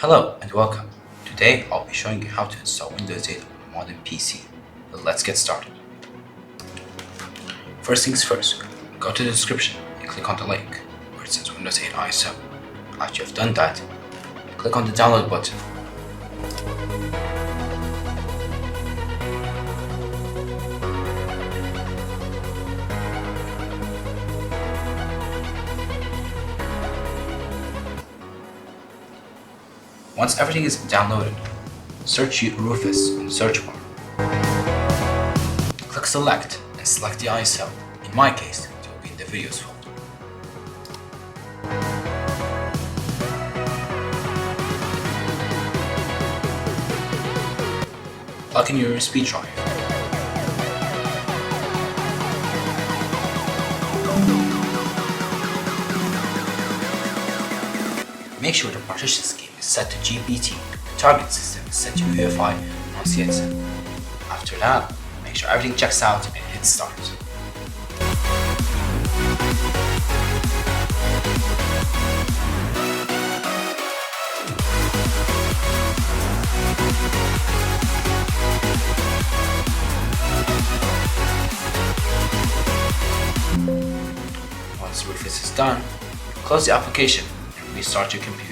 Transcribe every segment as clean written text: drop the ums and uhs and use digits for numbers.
Hello and welcome. Today I'll be showing you how to install Windows 8 on a modern PC. So let's get started. First things first, go to the description and click on the link where it says Windows 8 ISO. After you've done that, click on the download button. Once everything is downloaded, search Rufus in the search bar. Click Select and select the ISO. In my case, it will be in the Videos folder. Plug in your USB drive. Make sure the partition scheme is set to GPT, the target system is set to UEFI non-CXL. After that, make sure everything checks out and hit start. Once Rufus is done, close the application and restart your computer.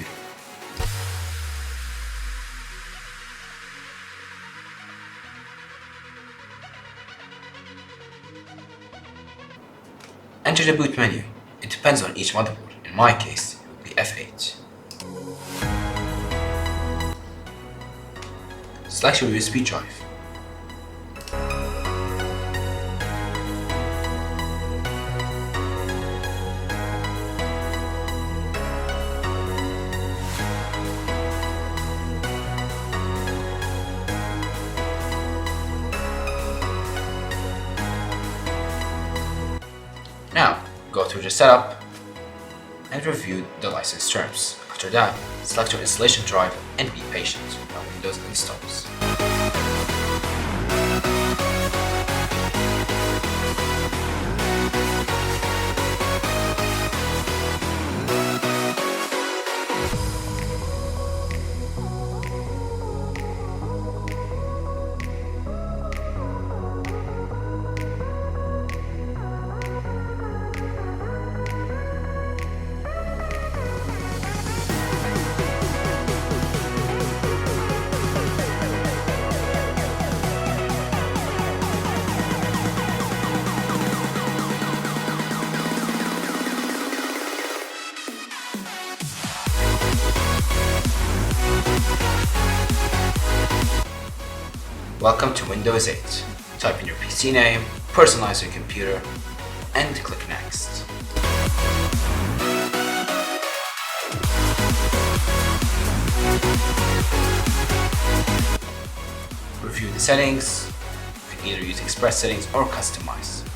Enter the boot menu. It depends on each motherboard. In my case, it will be F8. Select your USB drive. Now, go through the setup and review the license terms. After that, select your installation drive and be patient while Windows installs. Welcome to Windows 8. Type in your PC name, personalize your computer, and click Next. Review the settings. You can either use Express settings or customize.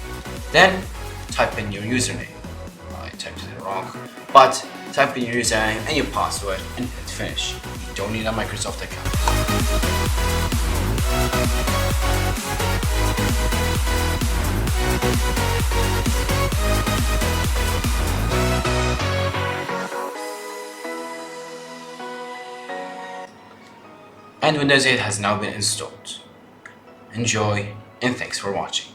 Then, type in your username. I typed it wrong, but type in your username and your password and hit finish. You don't need a Microsoft account. And Windows 8 has now been installed. Enjoy and thanks for watching.